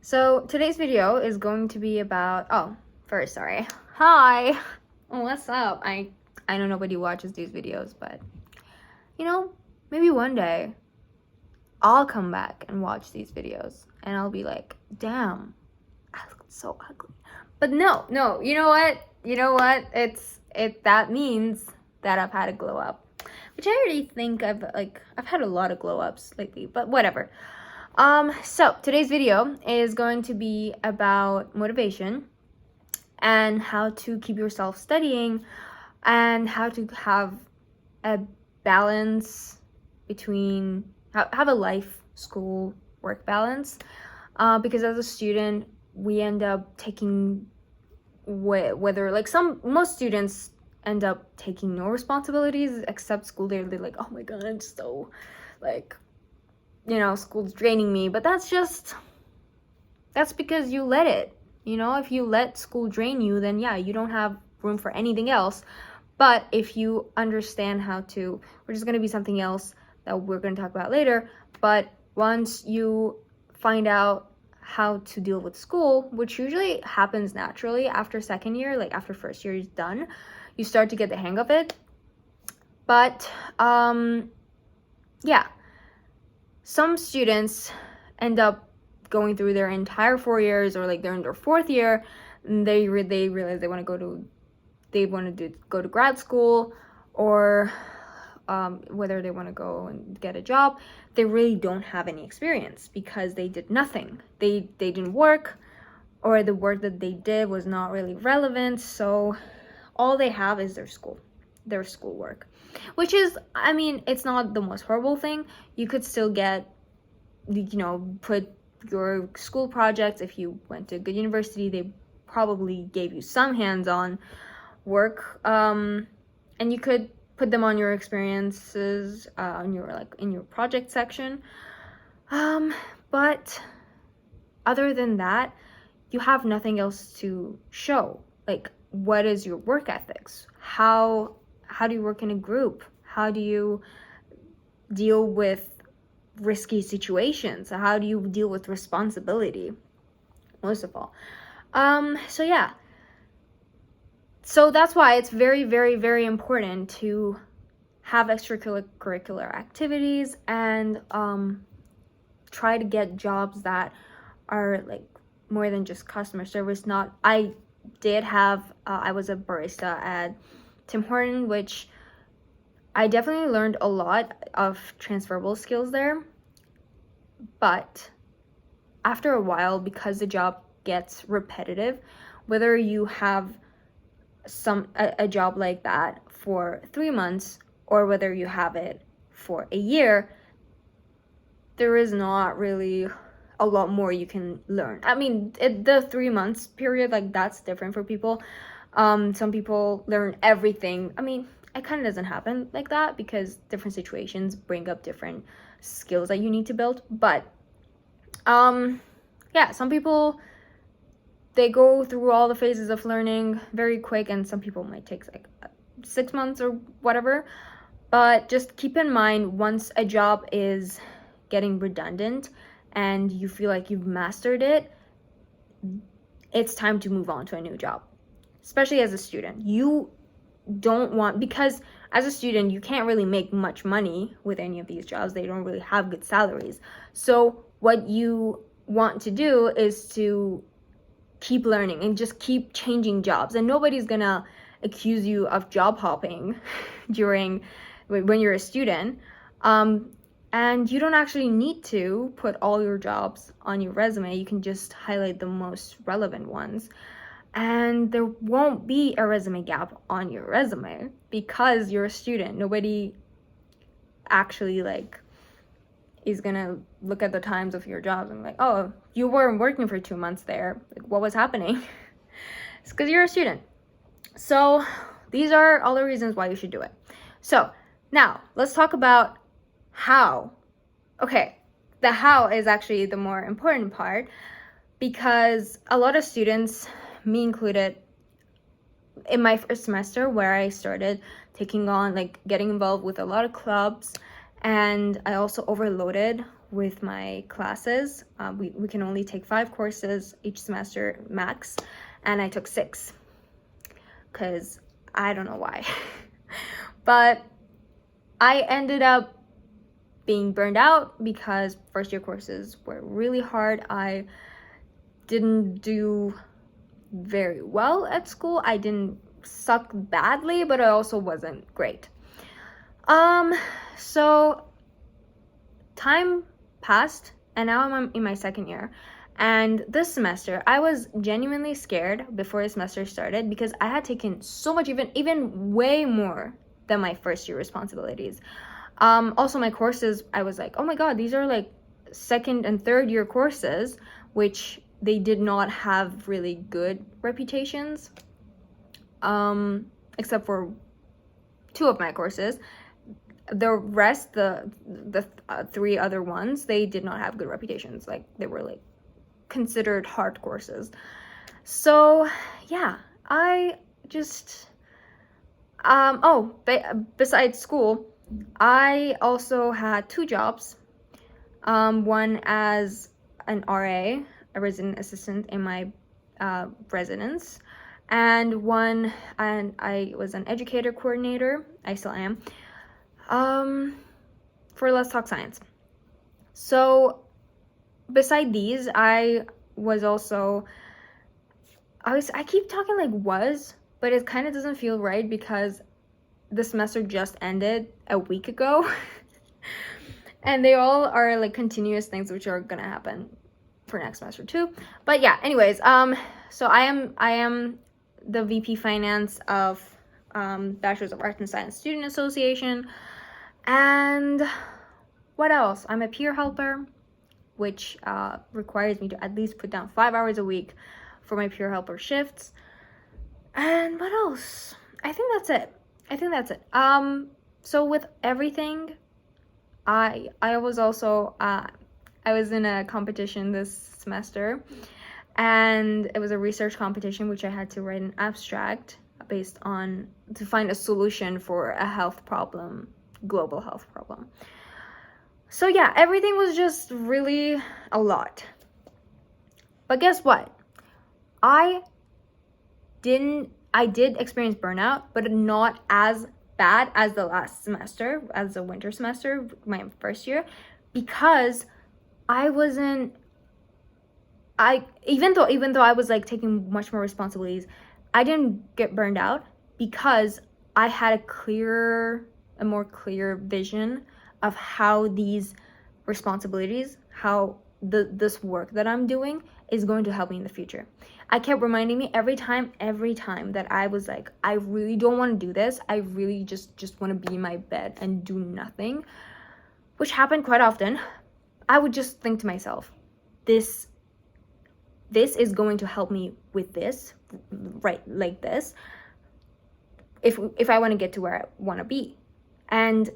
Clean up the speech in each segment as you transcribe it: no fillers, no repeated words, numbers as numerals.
So today's video is going to be about, first, sorry. Hi, what's up? I know nobody watches these videos, but maybe one day I'll come back and watch these videos and I'll be like, damn, I look so ugly. But no, you know what? That means that I've had a glow up, which I already think I've had a lot of glow ups lately, but whatever. So today's video is going to be about motivation and how to keep yourself studying and how to have a balance between, have a life, school, work balance. Because as a student, we end up taking most students end up taking no responsibilities except school. They're like, oh my god, I'm so school's draining me. But that's because you let it. If you let school drain you, then yeah, you don't have room for anything else. But if you understand which is going to be something else that we're going to talk about later, but once you find out how to deal with school, which usually happens naturally after second year, like after first year is done, you start to get the hang of it. But yeah, some students end up going through their entire 4 years, or they're in their fourth year, and they realize they want to go to grad school, or whether they want to go and get a job. They really don't have any experience because they did nothing. They didn't work, or the work that they did was not really relevant. So all they have is their schoolwork, which is, it's not the most horrible thing. You could still get, put your school projects. If you went to a good university, they probably gave you some hands-on work, and you could put them on your experiences, in your project section. But other than that, you have nothing else to show. What is your work ethics? How do you work in a group? How do you deal with risky situations? How do you deal with responsibility? Most of all. So yeah. So that's why it's very, very, very important to have extracurricular activities and try to get jobs that are more than just customer service. I was a barista at Tim Horton, which I definitely learned a lot of transferable skills there. But after a while, because the job gets repetitive, whether you have a job like that for 3 months or whether you have it for a year, there is not really a lot more you can learn. The 3 months period, that's different for people. Some people learn everything. It kind of doesn't happen like that because different situations bring up different skills that you need to build. But yeah, some people, they go through all the phases of learning very quick, and some people might take 6 months or whatever. But just keep in mind, once a job is getting redundant and you feel like you've mastered it, it's time to move on to a new job. Especially as a student, you don't want, because as a student you can't really make much money with any of these jobs. They don't really have good salaries. So what you want to do is to keep learning and just keep changing jobs, and nobody's gonna accuse you of job hopping when you're a student. And you don't actually need to put all your jobs on your resume. You can just highlight the most relevant ones, and there won't be a resume gap on your resume because you're a student. Nobody actually is gonna look at the times of your jobs and oh, you weren't working for 2 months there, what was happening? It's because you're a student. So these are all the reasons why you should do it. So now let's talk about how. Okay, the how is actually the more important part, because a lot of students, me included, in my first semester where I started taking on getting involved with a lot of clubs, and I also overloaded with my classes. We can only take 5 courses each semester max, and I took 6 because I don't know why. But I ended up being burned out because first year courses were really hard. I didn't do very well at school. I didn't suck badly, but I also wasn't great. So time passed, and now I'm in my second year. And this semester, I was genuinely scared before the semester started because I had taken so much, even way more than my first year responsibilities. Also my courses, I was like, oh my god, these are like second and third year courses, which they did not have really good reputations, except for 2 of my courses. The rest, the 3 other ones, they did not have good reputations. Like, they were like considered hard courses. So yeah, I just besides school, I also had 2 jobs. One as an RA, a resident assistant in my residence, and I was an educator coordinator. I still am, for Let's Talk Science. So beside these, I keep talking like was, but it kind of doesn't feel right because the semester just ended a week ago. And they all are like continuous things which are gonna happen for next semester too. But yeah, anyways, so I am the VP Finance of Bachelors of Arts and Science Student Association. And what else? I'm a peer helper, which requires me to at least put down 5 hours a week for my peer helper shifts. And what else? I think that's it. So with everything, I was also I was in a competition this semester, and it was a research competition which I had to write an abstract based on to find a solution for a health problem, global health problem. So yeah, everything was just really a lot. But guess what? I did experience burnout, but not as bad as the last semester, as the winter semester, my first year, because even though I was like taking much more responsibilities, I didn't get burned out because I had a more clear vision of how these responsibilities, how this work that I'm doing is going to help me in the future. I kept reminding me every time that I was like, I really don't want to do this. I really just want to be in my bed and do nothing, which happened quite often. I would just think to myself, this is going to help me with this, right? Like this, if I want to get to where I want to be. And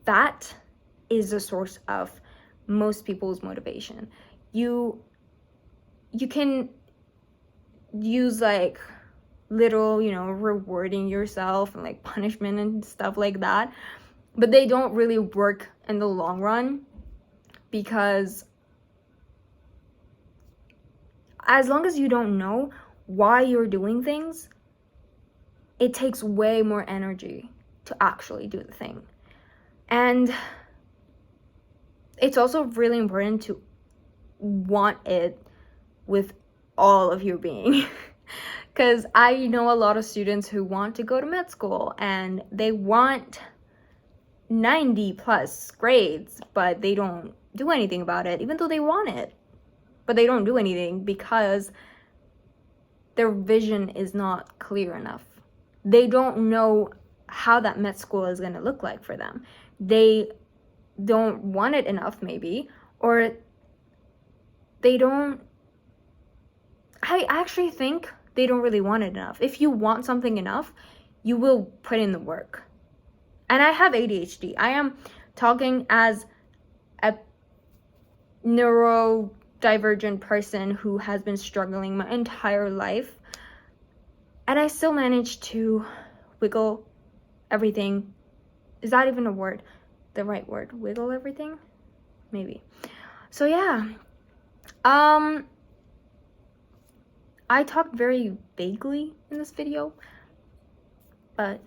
that is the source of most people's motivation. You can use like little, rewarding yourself and like punishment and stuff like that, but they don't really work in the long run, because as long as you don't know why you're doing things, it takes way more energy to actually do the thing. And it's also really important to want it with all of your being. Because I know a lot of students who want to go to med school and they want 90 plus grades, but they don't do anything about it, even though they want it. But they don't do anything because their vision is not clear enough. They don't know how that med school is going to look like for them. They don't want it enough, maybe, or they don't. I actually think they don't really want it enough. If you want something enough, you will put in the work. And I have ADHD. I am talking as a neurodivergent person who has been struggling my entire life. And I still managed to wiggle everything. Is that even a word? The right word? Wiggle everything? maybe. So yeah, I talked very vaguely in this video, but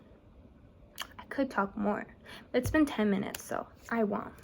I could talk more. It's been 10 minutes, so I won't.